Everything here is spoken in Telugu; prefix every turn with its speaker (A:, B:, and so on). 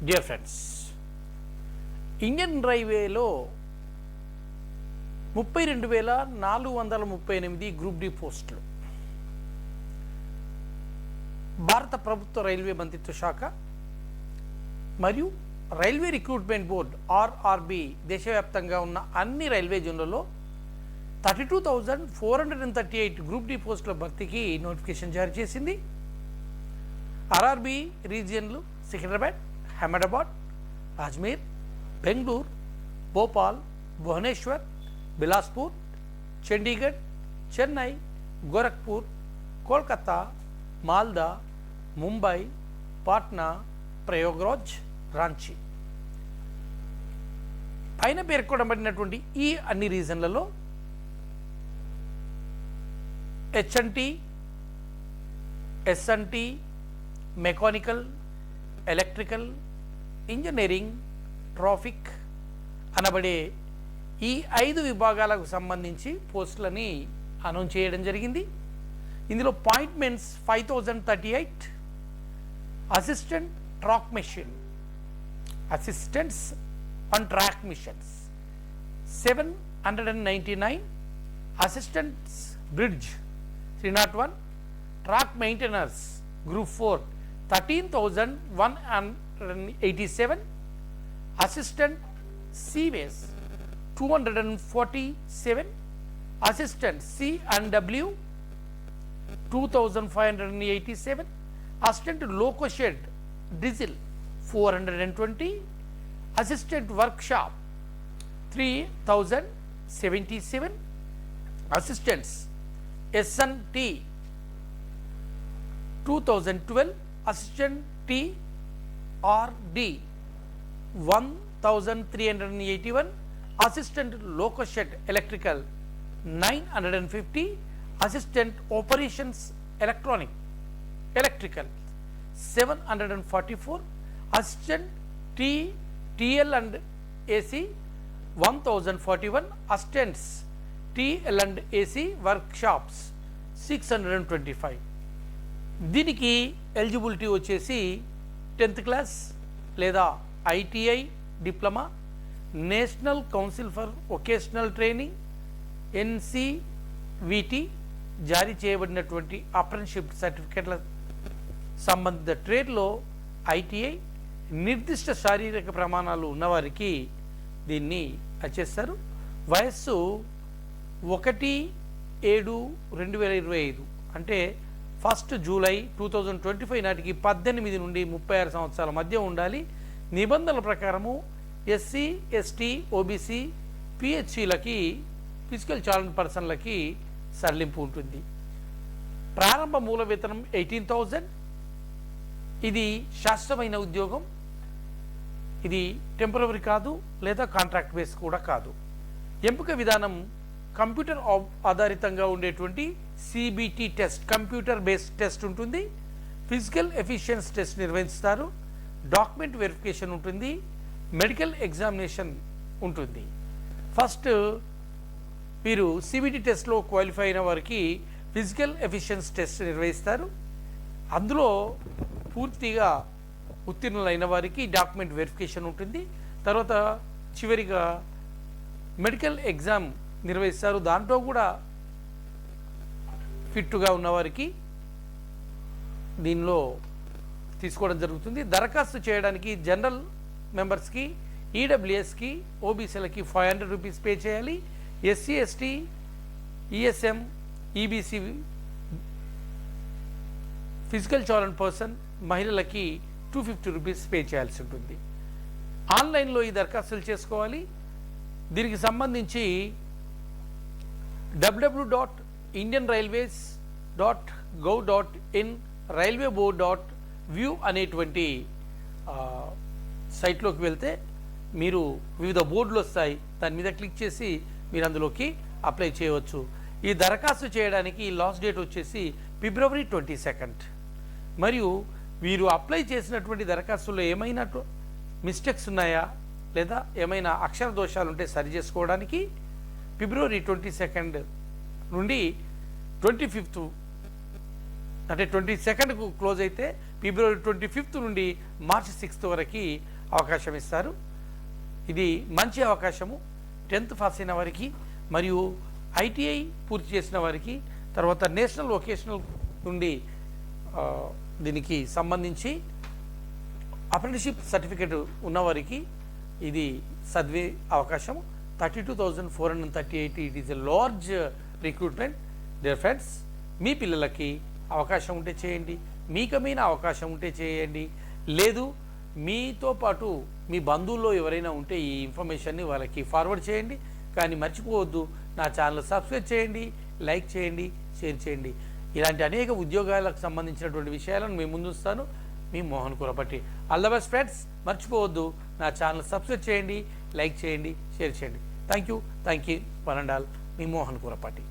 A: డియర్ ఫ్రెండ్స్, ఇండియన్ రైల్వేలో 32,438 గ్రూప్ డి పోస్టులు భారత ప్రభుత్వ రైల్వే మంత్రిత్వ శాఖ మరియు రైల్వే రిక్రూట్మెంట్ బోర్డ్ ఆర్ఆర్బి దేశవ్యాప్తంగా ఉన్న అన్ని రైల్వే జోన్లలో 32,438 గ్రూప్ డి పోస్టుల భర్తీకి నోటిఫికేషన్ జారీ చేసింది. ఆర్ఆర్బి రీజియన్లు సికింద్రాబాద్, అహ్మదాబాద్, అజ్మీర్, బెంగళూరు, భోపాల్, భువనేశ్వర్, బిలాస్పూర్, చండీగఢ్, చెన్నై, గోరఖ్పూర్, కోల్కతా, మాల్దా, ముంబై, పాట్నా, ప్రయాగ్రాజ్, రాంచీ పైన పేర్కొనబడినటువంటి ఈ అన్ని రీజన్లలో HNT, SNT, mechanical, electrical, engineering, traffic అనబడే ఈ 5 విభాగాలకు సంబంధించి పోస్టులని అనౌన్స్ చేయడం జరిగింది. ఇందులో appointments 5,038, assistant track machine, assistants on track machines 799, assistants bridge 301, track maintainers group 4 13,187, assistant seaways 247, assistant C&W 2,587, assistant loco shed diesel 420, assistant workshop 3,077, assistants SNT 2012, assistant TRD 1,381, assistant loco shed electrical 950, assistant operations electrical 744, assistant TL&AC 1,041, assistants TL&AC workshops 625. దీనికి ఎలిజిబిలిటీ వచ్చేసి 10th క్లాస్ లేదా ITI diploma, national council for vocational training NCVT జారీ చేయబడినటువంటి అప్రెంటిస్షిప్ సర్టిఫికెట్ల సంబంధిత ట్రేడ్లో ITI నిర్దిష్ట శారీరక ప్రమాణాలు ఉన్నవారికి దీన్ని చేస్తారు. వయస్సు 1/7/2025 అంటే 1 జూలై 2025 నాటికి 18 నుండి 36 సంవత్సరాల మధ్య ఉండాలి. నిబంధనల ప్రకారము SC, ST, OBC, PHCలకి ఫిజికల్ ఛాలెంజ్ పర్సన్లకి సడలింపు ఉంటుంది. ప్రారంభ మూల వేతనం 18,000. ఇది శాశ్వతమైన ఉద్యోగం. ఇది టెంపరరీ కాదు లేదా కాంట్రాక్ట్ బేస్ కూడా కాదు. ఎంపిక విధానం కంప్యూటర్ ఆధారితంగా ఉండేటువంటి CBT test, computer based test ఉంటుంది. ఫిజికల్ ఎఫిషియన్సీ టెస్ట్ నిర్వహిస్తారు. డాక్యుమెంట్ వెరిఫికేషన్ ఉంటుంది. మెడికల్ ఎగ్జామినేషన్ ఉంటుంది. ఫస్ట్ మీరు CBT టెస్ట్లో క్వాలిఫై అయిన వారికి ఫిజికల్ ఎఫిషియన్సీ టెస్ట్ నిర్వహిస్తారు. అందులో పూర్తిగా ఉత్తీర్ణులైన వారికి డాక్యుమెంట్ వెరిఫికేషన్ ఉంటుంది. తర్వాత చివరిగా మెడికల్ ఎగ్జామ్ నిర్వహిస్తారు. దాంట్లో కూడా ఫిట్గా ఉన్నవారికి దీనిలో తీసుకోవడం జరుగుతుంది. దరఖాస్తు చేయడానికి జనరల్ మెంబర్స్కి, EWSకి, OBCలకి 500 రూపీస్ పే చేయాలి. SC, ST, ESM, EBC physical challenge person మహిళలకి 250 రూపీస్ పే చేయాల్సి ఉంటుంది. ఆన్లైన్లో ఈ దరఖాస్తులు చేసుకోవాలి. దీనికి సంబంధించి www.indianrailways.gov.in railwayboard.view అనేటువంటి సైట్లోకి వెళ్తే మీరు వివిధ బోర్డులు వస్తాయి. దాని మీద క్లిక్ చేసి మీరు అందులోకి అప్లై చేయవచ్చు. ఈ దరఖాస్తు చేయడానికి లాస్ట్ డేట్ వచ్చేసి February 22. మరియు వీరు అప్లై చేసినటువంటి దరఖాస్తుల్లో ఏమైనా మిస్టేక్స్ ఉన్నాయా లేదా ఏమైనా అక్షర దోషాలు ఉంటే సరి చేసుకోవడానికి February 22 నుండి 25 అంటే 22కు క్లోజ్ అయితే ఫిబ్రవరి 25th నుండి మార్చి 6th వరకు అవకాశం ఇస్తారు. ఇది మంచి అవకాశము 10th పాస్ అయిన వారికి మరియు ఐటీఐ పూర్తి చేసిన వారికి, తర్వాత నేషనల్ వొకేషనల్ నుండి దీనికి సంబంధించి అప్రెంటిస్షిప్ సర్టిఫికేట్ ఉన్నవారికి ఇది చదివే అవకాశం. 32,438 it is a large recruitment. Dear friends, మీ పిల్లలకి అవకాశం ఉంటే చేయండి, మీకమైన అవకాశం ఉంటే చేయండి, లేదు మీతో పాటు మీ బంధువుల్లో ఎవరైనా ఉంటే ఈ ఇన్ఫర్మేషన్ని వాళ్ళకి ఫార్వర్డ్ చేయండి. కానీ మర్చిపోవద్దు, నా ఛానల్ సబ్స్క్రైబ్ చేయండి, లైక్ చేయండి, షేర్ చేయండి. ఇలాంటి అనేక ఉద్యోగాలకు సంబంధించినటువంటి విషయాలను మేము ముందుస్తాను. మీ Mohan Kurapatti. All the best friends. మర్చిపోవద్దు, నా ఛానల్ సబ్స్క్రైబ్ చేయండి, లైక్ చేయండి, షేర్ చేయండి. Thank you one and all. మీ మోహన్ కురపట్టి.